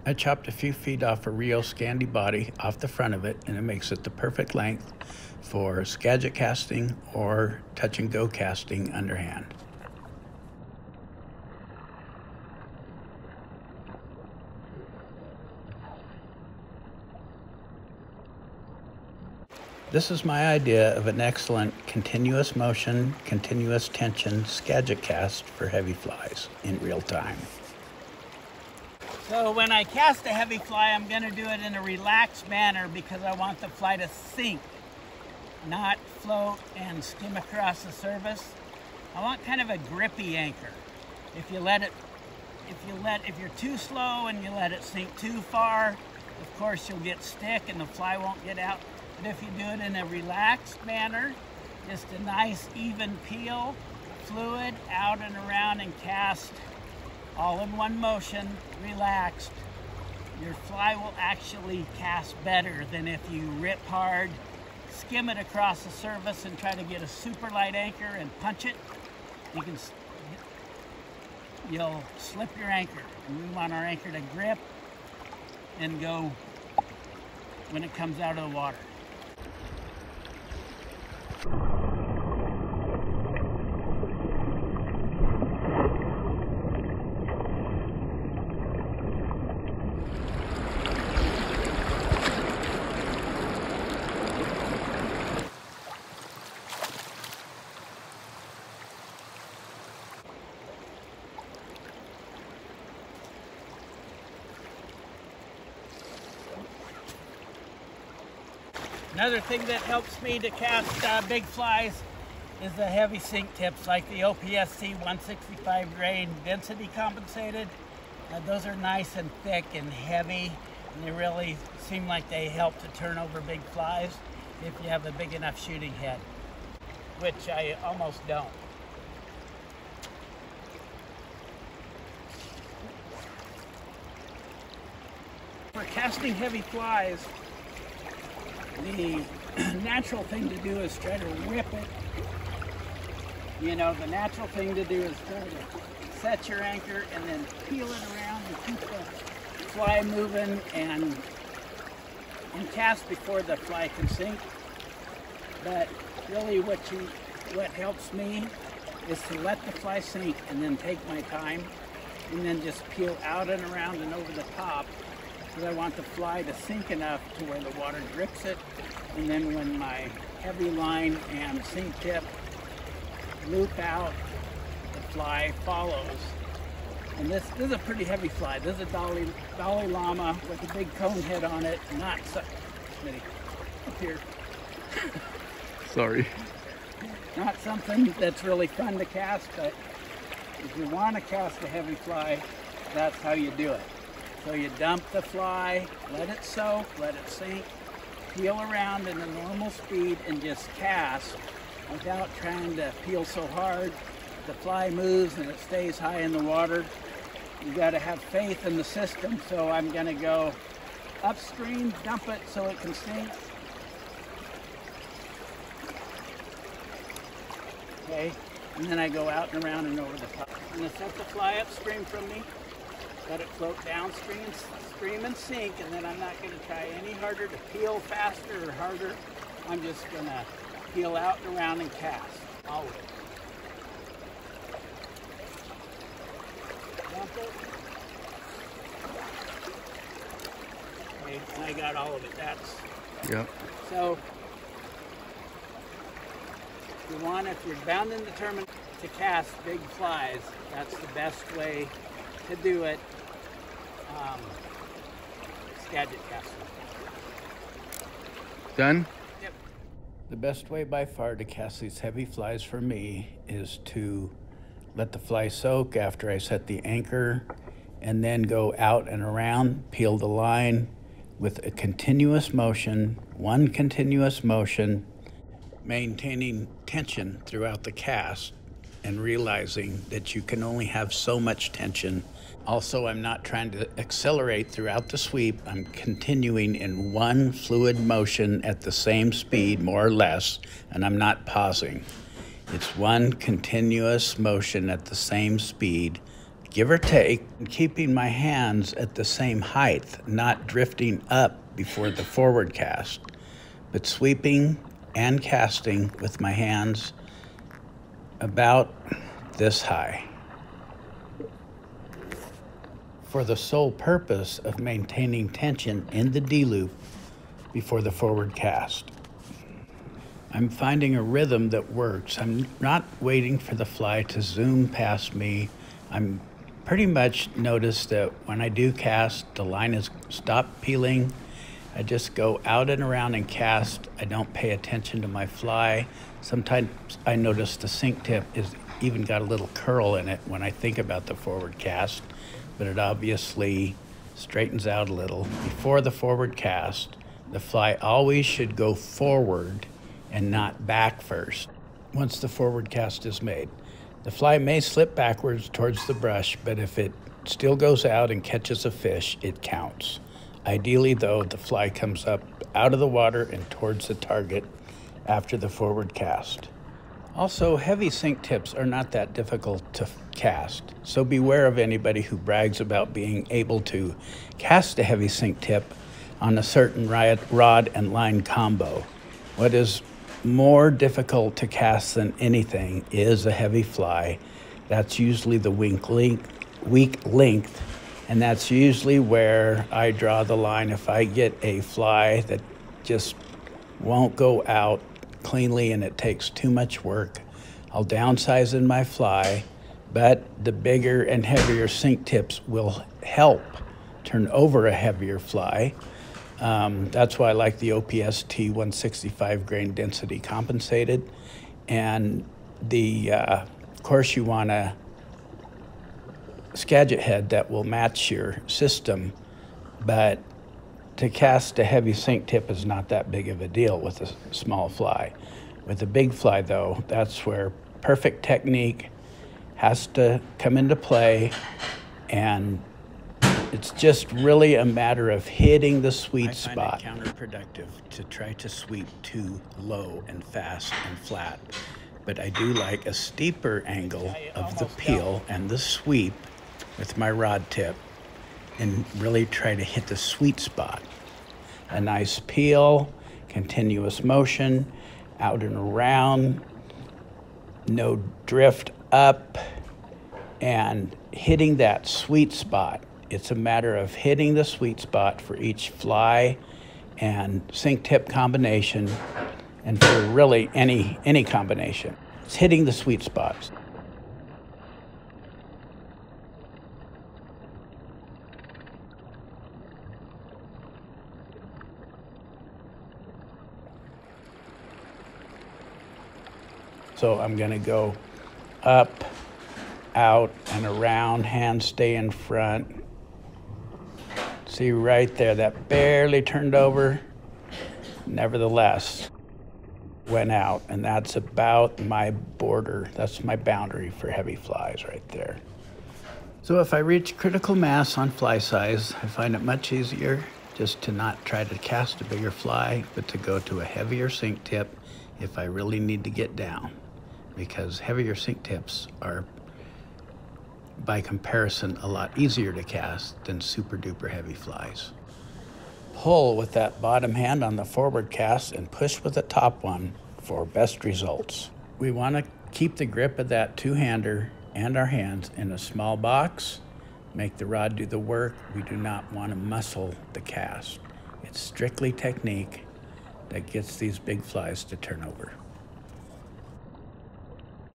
I chopped a few feet off a Rio Scandi body off the front of it, and it makes it the perfect length for Skagit casting or touch and go casting underhand. This is my idea of an excellent continuous motion, continuous tension Skagit cast for heavy flies in real time. So when I cast a heavy fly, I'm going to do it in a relaxed manner because I want the fly to sink, not float and skim across the surface. I want kind of a grippy anchor. If you're too slow and you let it sink too far, of course you'll get stick and the fly won't get out. But if you do it in a relaxed manner, just a nice even peel, fluid out and around and cast all in one motion, relaxed, your fly will actually cast better than if you rip hard, skim it across the surface and try to get a super light anchor and punch it. You'll slip your anchor. And we want our anchor to grip and go when it comes out of the water. Another thing that helps me to cast big flies is the heavy sink tips like the OPSC 165 grain density compensated. Those are nice and thick and heavy, and they really seem like they help to turn over big flies if you have a big enough shooting head, which I almost don't. For casting heavy flies, the natural thing to do is try to rip it. You know, the natural thing to do is try to set your anchor and then peel it around and keep the fly moving and cast before the fly can sink. But really what helps me is to let the fly sink and then take my time and then just peel out and around and over the top. Because I want the fly to sink enough to where the water grips it, and then when my heavy line and sink tip loop out, the fly follows. And this is a pretty heavy fly. This is a Dalai Lama with a big cone head on it. Not so, up here. Sorry. Not something that's really fun to cast, but if you want to cast a heavy fly, that's how you do it. So you dump the fly, let it soak, let it sink, peel around in a normal speed and just cast without trying to peel so hard. The fly moves and it stays high in the water. You got to have faith in the system. So I'm going to go upstream, dump it so it can sink. Okay, and then I go out and around and over the top. I'm going to set the fly upstream from me. Let it float downstream, stream and sink, and then I'm not going to try any harder to peel faster or harder. I'm just going to peel out and around and cast, always. Dump it. Okay, and I got all of it. Yep. So, if you're bound and determined to cast big flies, that's the best way to do it. Skagit casting. Done? Yep. The best way by far to cast these heavy flies for me is to let the fly soak after I set the anchor and then go out and around, peel the line with a continuous motion, one continuous motion, maintaining tension throughout the cast and realizing that you can only have so much tension. Also, I'm not trying to accelerate throughout the sweep. I'm continuing in one fluid motion at the same speed, more or less, and I'm not pausing. It's one continuous motion at the same speed, give or take, keeping my hands at the same height, not drifting up before the forward cast, but sweeping and casting with my hands about this high, for the sole purpose of maintaining tension in the D-loop before the forward cast. I'm finding a rhythm that works. I'm not waiting for the fly to zoom past me. I'm pretty much noticed that when I do cast, the line has stopped peeling. I just go out and around and cast. I don't pay attention to my fly. Sometimes I notice the sink tip is even got a little curl in it when I think about the forward cast, but it obviously straightens out a little. Before the forward cast, the fly always should go forward and not back first once the forward cast is made. The fly may slip backwards towards the brush, but if it still goes out and catches a fish, it counts. Ideally, though, the fly comes up out of the water and towards the target after the forward cast. Also, heavy sink tips are not that difficult to cast, so beware of anybody who brags about being able to cast a heavy sink tip on a certain rod and line combo. What is more difficult to cast than anything is a heavy fly. That's usually the weak length, and that's usually where I draw the line. If I get a fly that just won't go out cleanly and it takes too much work, I'll downsize in my fly, but the bigger and heavier sink tips will help turn over a heavier fly. That's why I like the OPST 165 grain density compensated. And of course you want a Skagit head that will match your system, but to cast a heavy sink tip is not that big of a deal with a small fly. With a big fly though, that's where perfect technique has to come into play, and it's just really a matter of hitting the sweet spot. I find it counterproductive to try to sweep too low and fast and flat, but I do like a steeper angle of the peel and the sweep with my rod tip and really try to hit the sweet spot. A nice peel, continuous motion, out and around, no drift up, and hitting that sweet spot. It's a matter of hitting the sweet spot for each fly and sink tip combination, and for really any combination. It's hitting the sweet spots. So I'm gonna go up, out, and around, hands stay in front. See right there, that barely turned over, nevertheless went out, and that's about my border. That's my boundary for heavy flies right there. So if I reach critical mass on fly size, I find it much easier just to not try to cast a bigger fly, but to go to a heavier sink tip if I really need to get down, because heavier sink tips are, by comparison, a lot easier to cast than super duper heavy flies. Pull with that bottom hand on the forward cast and push with the top one for best results. We want to keep the grip of that two-hander and our hands in a small box, make the rod do the work. We do not want to muscle the cast. It's strictly technique that gets these big flies to turn over.